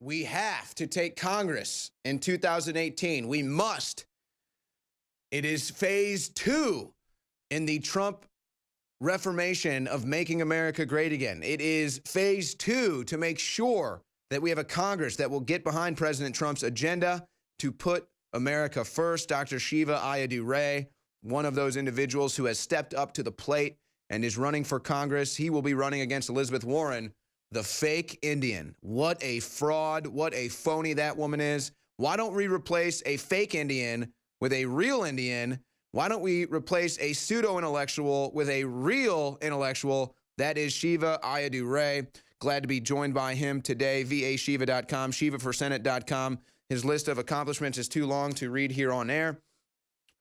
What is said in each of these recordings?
We have to take Congress in 2018. We must. It is phase 2 in the Trump reformation of making America great again. It is phase 2 to make sure that we have a Congress that will get behind President Trump's agenda to put America first. Dr. Shiva Ayyadurai, one of those individuals who has stepped up to the plate and is running for Congress. He will be running against Elizabeth Warren, the fake Indian. What a fraud, what a phony that woman is. Why don't we replace a fake Indian with a real Indian? Why don't we replace a pseudo-intellectual with a real intellectual? That is Shiva Ayyadurai. Glad to be joined by him today, vashiva.com, shivaforsenate.com. His list of accomplishments is too long to read here on air.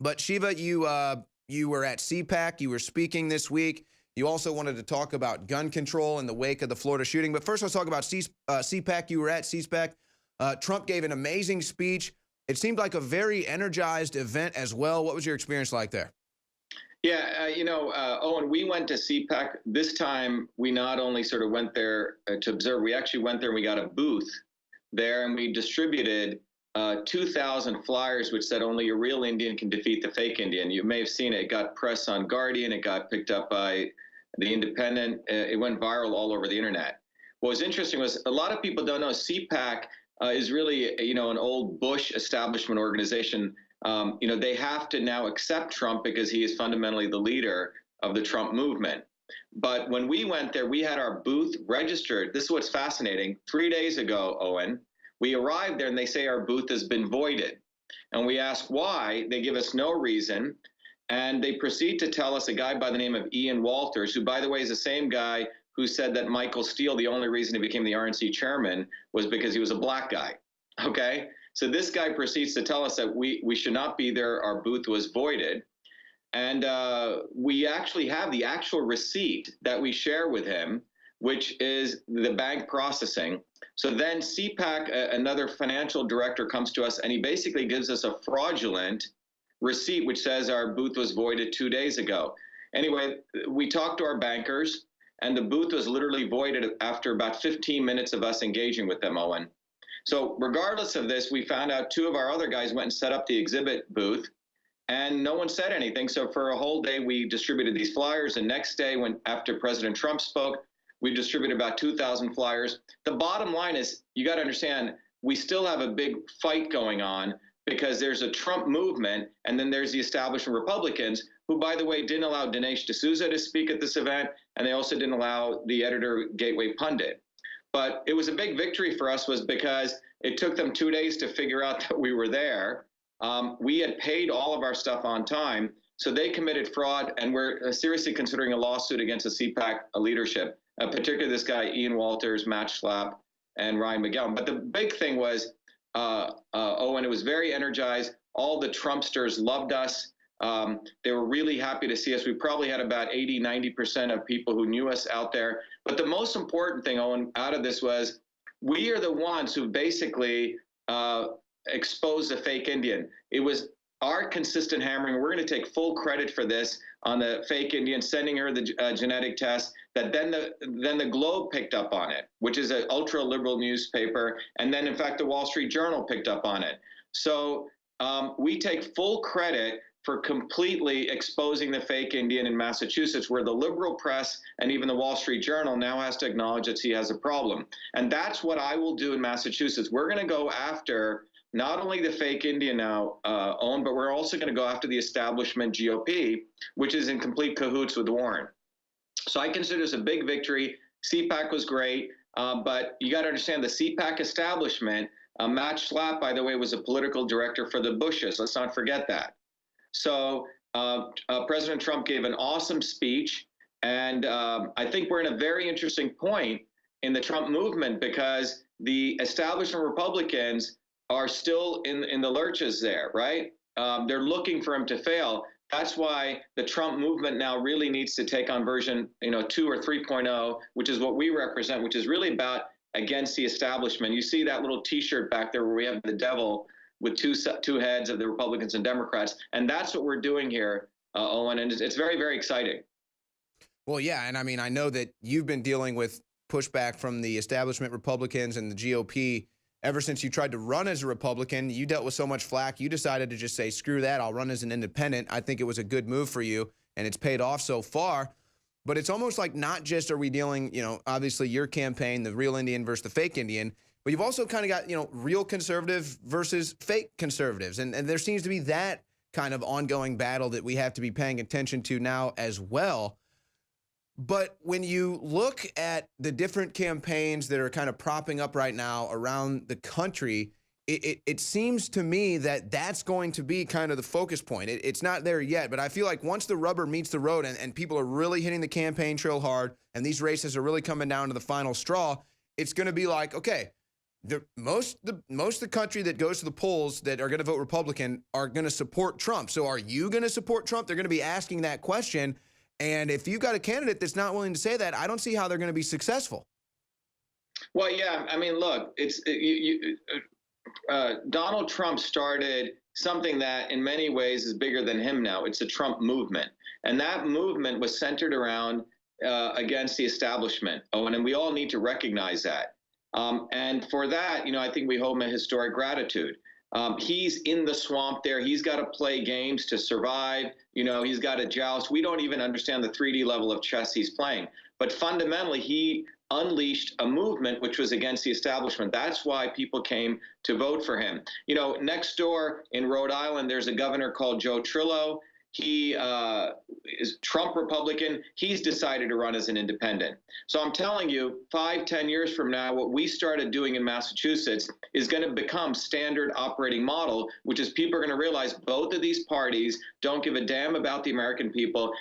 But Shiva, you were at CPAC. You were speaking this week. You also wanted to talk about gun control in the wake of the Florida shooting. But first, let's talk about CPAC. You were at CPAC. Trump gave an amazing speech. It seemed like a very energized event as well. What was your experience like there? Yeah, Owen, we went to CPAC. This time, we not only sort of went there to observe, we actually went there and we got a booth there and we distributed 2,000 flyers which said only a real Indian can defeat the fake Indian. You may have seen it. It got press on Guardian. It got picked up by The Independent. It went viral all over the internet. What was interesting was a lot of people don't know CPAC is really, an old Bush establishment organization. They have to now accept Trump because he is fundamentally the leader of the Trump movement. But when we went there, we had our booth registered. This is what's fascinating. 3 days ago, Owen, we arrived there and they say our booth has been voided. And we ask why. They give us no reason. And they proceed to tell us a guy by the name of Ian Walters, who, by the way, is the same guy who said that Michael Steele, the only reason he became the RNC chairman was because he was a black guy. Okay? So this guy proceeds to tell us that we should not be there. Our booth was voided. And we actually have the actual receipt that we share with him, which is the bank processing. So then CPAC, another financial director, comes to us and he basically gives us a fraudulent receipt which says our booth was voided 2 days ago. Anyway, we talked to our bankers and the booth was literally voided after about 15 minutes of us engaging with them, Owen. So regardless of this, we found out 2 of our other guys went and set up the exhibit booth and no one said anything. So for a whole day, we distributed these flyers. And next day, after President Trump spoke, we distributed about 2,000 flyers. The bottom line is, you got to understand, we still have a big fight going on because there's a Trump movement, and then there's the establishment Republicans, who, by the way, didn't allow Dinesh D'Souza to speak at this event, and they also didn't allow the editor, Gateway Pundit. But it was a big victory for us was because it took them 2 days to figure out that we were there. We had paid all of our stuff on time, so they committed fraud, and we're seriously considering a lawsuit against the CPAC leadership, particularly this guy, Ian Walters, Matt Schlapp, and Ryan McGowan. But the big thing was, Owen, it was very energized. All the Trumpsters loved us. They were really happy to see us. We probably had about 80–90% of people who knew us out there. But the most important thing, Owen, out of this was we are the ones who basically exposed the fake Indian. It was our consistent hammering. We're going to take full credit for this on the fake Indian, sending her the genetic test, that then the Globe picked up on it, which is an ultra-liberal newspaper. And then, in fact, the Wall Street Journal picked up on it. So we take full credit for completely exposing the fake Indian in Massachusetts, where the liberal press and even the Wall Street Journal now has to acknowledge that he has a problem. And that's what I will do in Massachusetts. We're going to go after not only the fake Indian now, Owen, but we're also going to go after the establishment GOP, which is in complete cahoots with Warren. So I consider this a big victory. CPAC was great, but you got to understand the CPAC establishment. Matt Schlapp, by the way, was a political director for the Bushes. Let's not forget that. So President Trump gave an awesome speech, and I think we're in a very interesting point in the Trump movement because the establishment Republicans are still in the lurches there, right? They're looking for him to fail. That's why the Trump movement now really needs to take on version 2 or 3.0, which is what we represent, which is really about against the establishment. You see that little T-shirt back there where we have the devil with two heads of the Republicans and Democrats, and that's what we're doing here, Owen, and it's very, very exciting. Well, yeah, and I mean, I know that you've been dealing with pushback from the establishment Republicans and the GOP ever since you tried to run as a Republican, you dealt with so much flack, you decided to just say, screw that, I'll run as an independent. I think it was a good move for you, and it's paid off so far. But it's almost like not just are we dealing, obviously your campaign, the real Indian versus the fake Indian, but you've also kind of got, real conservative versus fake conservatives. And there seems to be that kind of ongoing battle that we have to be paying attention to now as well. But when you look at the different campaigns that are kind of propping up right now around the country, it seems to me that that's going to be kind of the focus point. It's not there yet, but I feel like once the rubber meets the road and people are really hitting the campaign trail hard and these races are really coming down to the final straw, it's going to be like, okay, most of the country that goes to the polls that are going to vote Republican are going to support Trump. So are you going to support Trump? They're going to be asking that question. And if you've got a candidate that's not willing to say that, I don't see how they're going to be successful. Well, yeah, I mean, look, Donald Trump started something that in many ways is bigger than him now. It's a Trump movement. And that movement was centered around against the establishment. And we all need to recognize that. And for that, I think we owe him a historic gratitude. He's in the swamp there. He's got to play games to survive. He's got to joust. We don't even understand the 3D level of chess he's playing. But fundamentally, he unleashed a movement which was against the establishment. That's why people came to vote for him. Next door in Rhode Island, there's a governor called Joe Trillo. He is Trump Republican. He's decided to run as an independent. So I'm telling you, 5-10 years from now, what we started doing in Massachusetts is going to become standard operating model, which is people are going to realize both of these parties don't give a damn about the American people.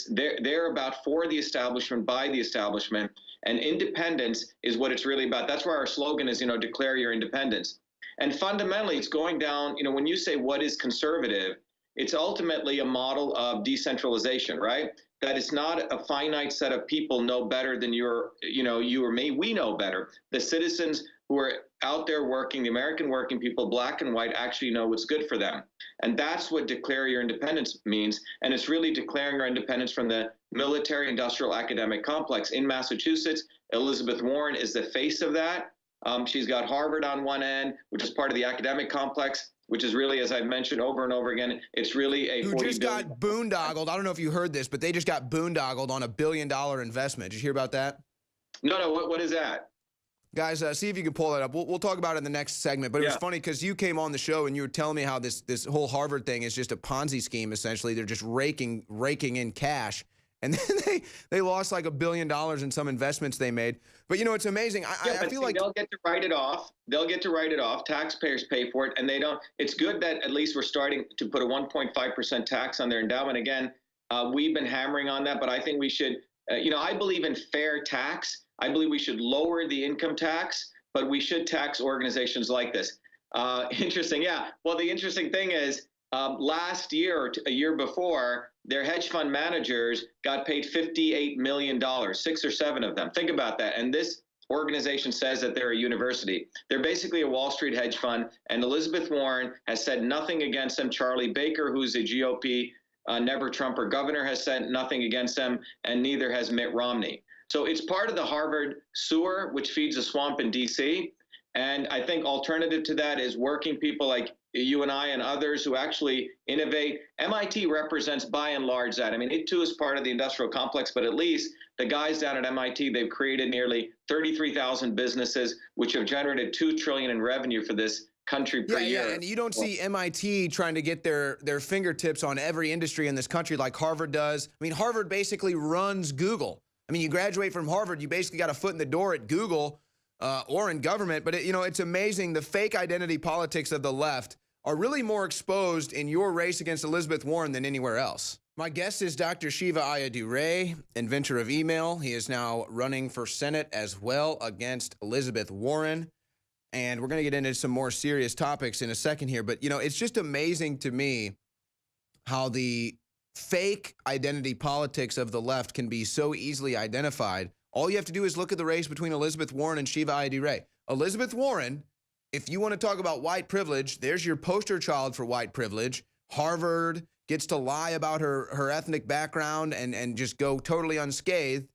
They're about for the establishment, by the establishment, and independence is what it's really about. That's why our slogan is, declare your independence. And fundamentally, it's going down, when you say what is conservative, it's ultimately a model of decentralization, right? That it's not a finite set of people know better than you or me. We know better. The citizens who are out there working, the American working people, black and white, actually know what's good for them. And that's what declare your independence means. And it's really declaring our independence from the military, industrial, academic complex. In Massachusetts, Elizabeth Warren is the face of that. She's got Harvard on one end, which is part of the academic complex, which is really, as I've mentioned over and over again, it's really a who just got boondoggled. I don't know if you heard this, but they just got boondoggled on $1 billion investment. Did you hear about that? No. What is that? Guys, see if you can pull that up. We'll talk about it in the next segment. But it was funny because you came on the show and you were telling me how this whole Harvard thing is just a Ponzi scheme, essentially. They're just raking in cash. And then they lost like $1 billion in some investments they made. But, it's amazing. I feel like they'll get to write it off. They'll get to write it off. Taxpayers pay for it. And they don't. It's good that at least we're starting to put a 1.5% tax on their endowment. Again, we've been hammering on that. But I think we should, I believe in fair tax. I believe we should lower the income tax, but we should tax organizations like this. Interesting. Yeah. Well, the interesting thing is last year or a year before, their hedge fund managers got paid $58 million, 6 or 7 of them. Think about that. And this organization says that they're a university. They're basically a Wall Street hedge fund. And Elizabeth Warren has said nothing against them. Charlie Baker, who's a GOP never Trumper governor, has said nothing against them. And neither has Mitt Romney. So it's part of the Harvard sewer, which feeds a swamp in D.C. And I think alternative to that is working people like you and I and others who actually innovate. MIT represents by and large that. I mean, it too is part of the industrial complex, but at least the guys down at MIT, they've created nearly 33,000 businesses, which have generated $2 trillion in revenue for this country per year. Yeah, and you don't see MIT trying to get their fingertips on every industry in this country like Harvard does. I mean, Harvard basically runs Google. I mean, you graduate from Harvard, you basically got a foot in the door at Google or in government. But, it's amazing. The fake identity politics of the left are really more exposed in your race against Elizabeth Warren than anywhere else. My guest is Dr. Shiva Ayyadurai, inventor of email. He is now running for Senate as well against Elizabeth Warren. And we're going to get into some more serious topics in a second here. But, it's just amazing to me how the fake identity politics of the left can be so easily identified. All you have to do is look at the race between Elizabeth Warren and Shiva Ayyadurai. Elizabeth Warren, if you want to talk about white privilege, there's your poster child for white privilege. Harvard gets to lie about her ethnic background and just go totally unscathed.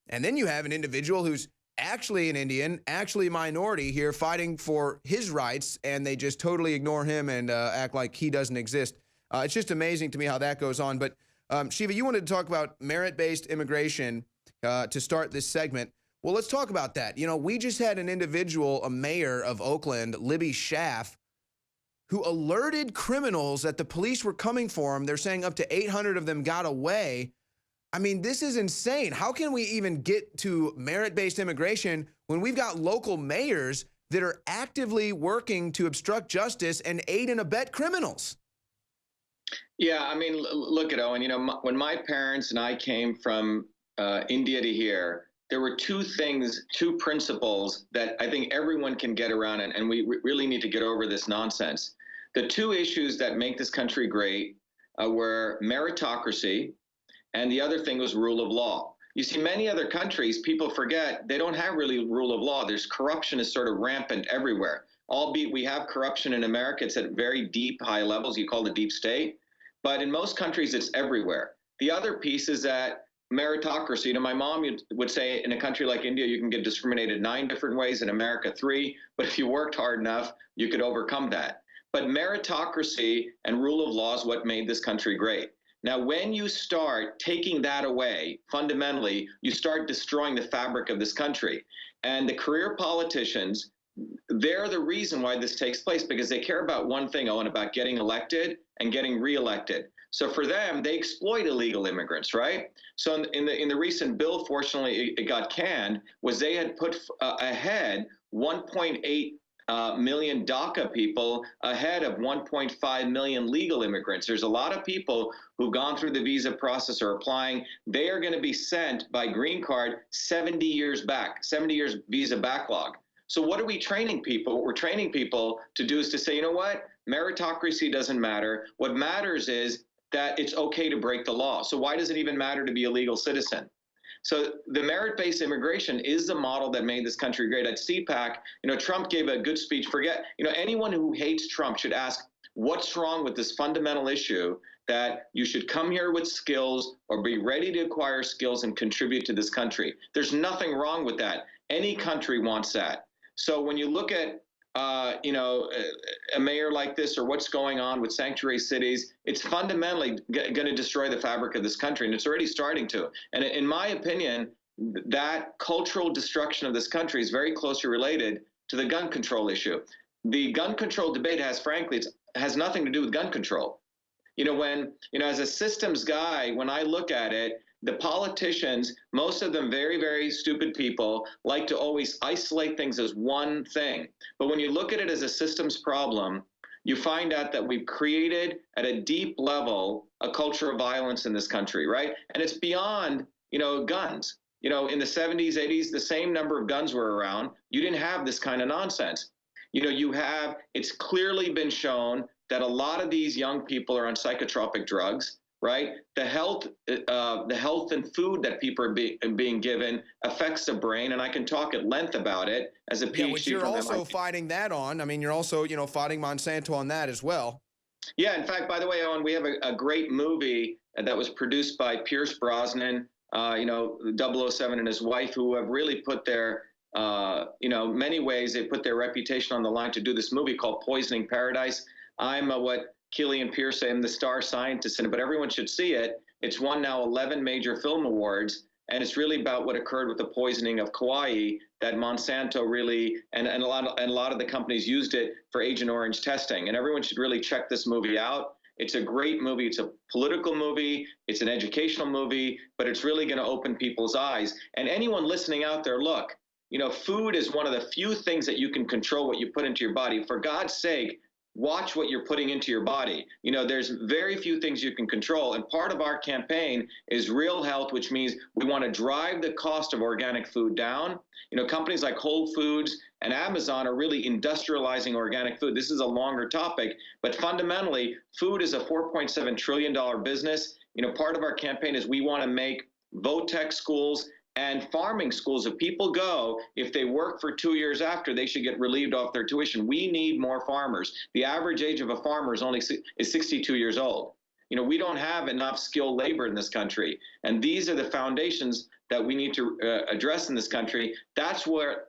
And then you have an individual who's actually an Indian, actually a minority here fighting for his rights, and they just totally ignore him and act like he doesn't exist. It's just amazing to me how that goes on. But Shiva, you wanted to talk about merit-based immigration to start this segment. Well, let's talk about that. You know, we just had an individual, a mayor of Oakland, Libby Schaaf, who alerted criminals that the police were coming for him. They're saying up to 800 of them got away. I mean, this is insane. How can we even get to merit-based immigration when we've got local mayors that are actively working to obstruct justice and aid and abet criminals? Yeah, I mean, look at Owen. You know, when my parents and I came from India to here, there were two things, two principles that I think everyone can get around, and we really need to get over this nonsense. The two issues that make this country great were meritocracy, and the other thing was rule of law. You see, many other countries, people forget, they don't have really rule of law. There's corruption is sort of rampant everywhere. Albeit we have corruption in America, it's at very deep, high levels. You call it deep state. But in most countries, it's everywhere. The other piece is that meritocracy. You know, my mom would say in a country like India, you can get discriminated 9 different ways, in America 3. But if you worked hard enough, you could overcome that. But meritocracy and rule of law is what made this country great. Now, when you start taking that away, fundamentally, you start destroying the fabric of this country. And the career politicians, they're the reason why this takes place, because they care about one thing, Owen, about getting elected and getting reelected. So for them, they exploit illegal immigrants, right? So in the recent bill, fortunately, it got canned, was they had put ahead 1.8 million DACA people ahead of 1.5 million legal immigrants. There's a lot of people who've gone through the visa process or applying. They are going to be sent by green card 70 years back, 70 years visa backlog. So what are we training people? What we're training people to do is to say, you know what? Meritocracy doesn't matter. What matters is that it's okay to break the law. So why does it even matter to be a legal citizen? So the merit-based immigration is the model that made this country great. At CPAC, you know, Trump gave a good speech. Forget, you know, anyone who hates Trump should ask, what's wrong with this fundamental issue that you should come here with skills or be ready to acquire skills and contribute to this country? There's nothing wrong with that. Any country wants that. So when you look at you know, a mayor like this or what's going on with sanctuary cities, it's fundamentally going to destroy the fabric of this country, and it's already starting to. And in my opinion, that cultural destruction of this country is very closely related to the gun control issue. The gun control debate has nothing to do with gun control. You know, as a systems guy, when I look at it, the politicians, most of them very, very stupid people, like to always isolate things as one thing. But when you look at it as a systems problem, you find out that we've created at a deep level a culture of violence in this country, right? And it's beyond, you know, guns. You know, in the 70s, 80s, the same number of guns were around. You didn't have this kind of nonsense. You know, it's clearly been shown that a lot of these young people are on psychotropic drugs. Right, the health and food that people are being given affects the brain, and I can talk at length about it as a PhD. Yeah, which you're also MIT. fighting that on. I mean, you're also, you know, fighting Monsanto on that as well. Yeah, in fact, by the way, Owen, we have a great movie that was produced by Pierce Brosnan, you know, 007 and his wife, who have really put their, you know, many ways they put their reputation on the line to do this movie called Poisoning Paradise. I'm what Killian Pierce, I'm the star scientist in it, but everyone should see it. It's won now 11 major film awards, and it's really about what occurred with the poisoning of Kauai, that Monsanto really, and a lot of the companies used it for Agent Orange testing. And everyone should really check this movie out. It's a great movie. It's a political movie. It's an educational movie, but it's really going to open people's eyes. And anyone listening out there, look, you know, food is one of the few things that you can control what you put into your body. For God's sake, watch what you're putting into your body. You know, there's very few things you can control. And part of our campaign is real health, which means we want to drive the cost of organic food down. You know, companies like Whole Foods and Amazon are really industrializing organic food. This is a longer topic, but fundamentally, food is a $4.7 trillion business. You know, part of our campaign is we want to make vo-tech schools and farming schools. If people go, if they work for 2 years after, they should get relieved off their tuition. We need more farmers. The average age of a farmer is 62 years old. You know, we don't have enough skilled labor in this country. And these are the foundations that we need to address in this country, that's where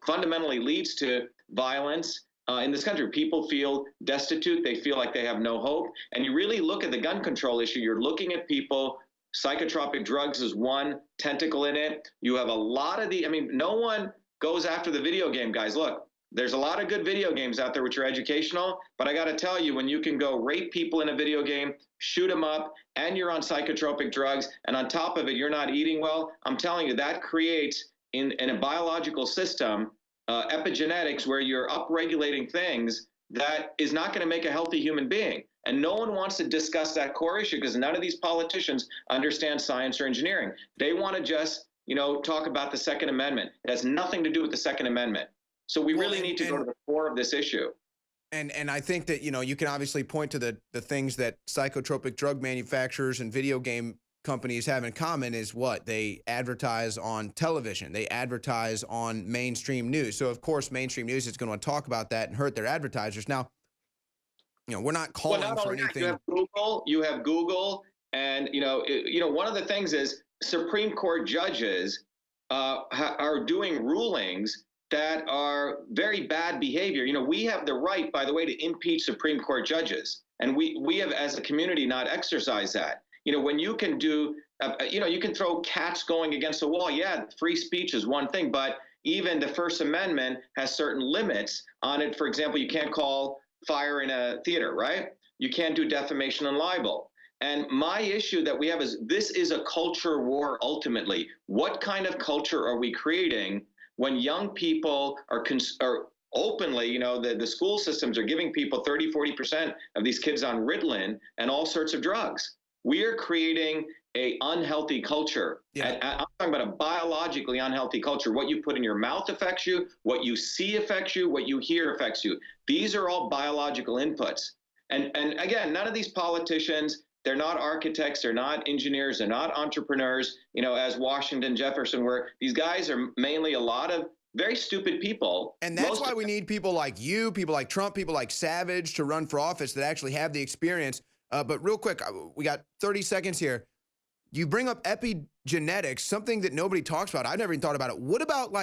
fundamentally leads to violence in this country. People feel destitute. They feel like they have no hope. And you really look at the gun control issue, you're looking at people. Psychotropic drugs is one tentacle in it. You have a lot of no one goes after the video game guys. Look, there's a lot of good video games out there which are educational, but I got to tell you, when you can go rape people in a video game, shoot them up, and you're on psychotropic drugs, and on top of it, you're not eating well, I'm telling you, that creates in a biological system epigenetics where you're upregulating things that is not going to make a healthy human being. And no one wants to discuss that core issue because none of these politicians understand science or engineering. They want to just, talk about the Second Amendment. It has nothing to do with the Second Amendment. So we really need to go to the core of this issue. And I think that, you can obviously point to the things that psychotropic drug manufacturers and video game companies have in common is what? They advertise on television. They advertise on mainstream news. So, of course, mainstream news is going to talk about that and hurt their advertisers. Now, we're not calling for anything. You have Google, and, one of the things is Supreme Court judges are doing rulings that are very bad behavior. We have the right, by the way, to impeach Supreme Court judges. And we have, as a community, not exercised that. When you can do, you can throw cats going against a wall. Yeah, free speech is one thing, but even the First Amendment has certain limits on it. For example, you can't call fire in a theater, right? You can't do defamation and libel. And my issue that we have is this is a culture war ultimately. What kind of culture are we creating when young people are openly, the school systems are giving people 30, 40% of these kids on Ritalin and all sorts of drugs? We are creating a unhealthy culture. Yeah. I'm talking about a biologically unhealthy culture. What you put in your mouth affects you. What you see affects you. What you hear affects you. These are all biological inputs. And again, none of these politicians, they're not architects, they're not engineers, they're not entrepreneurs, as Washington, Jefferson were. These guys are mainly a lot of very stupid people. And that's why we need people like you, people like Trump, people like Savage to run for office that actually have the experience. But real quick, we got 30 seconds here. You bring up epigenetics, something that nobody talks about. I've never even thought about it. What about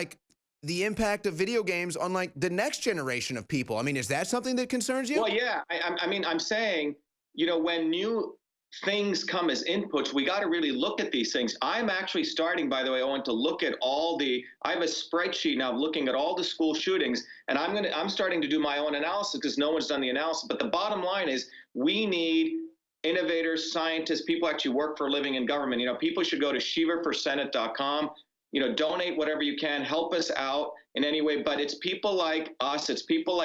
the impact of video games on the next generation of people? I mean, is that something that concerns you? Well, yeah. I'm saying, when new things come as inputs, we got to really look at these things. I'm actually starting, by the way, Owen, to look at I have a spreadsheet now looking at all the school shootings, and I'm starting to do my own analysis because no one's done the analysis. But the bottom line is we need innovators, scientists, people actually work for a living in government. People should go to shivaforsenate.com, donate whatever you can, help us out in any way. But it's people like us, it's people like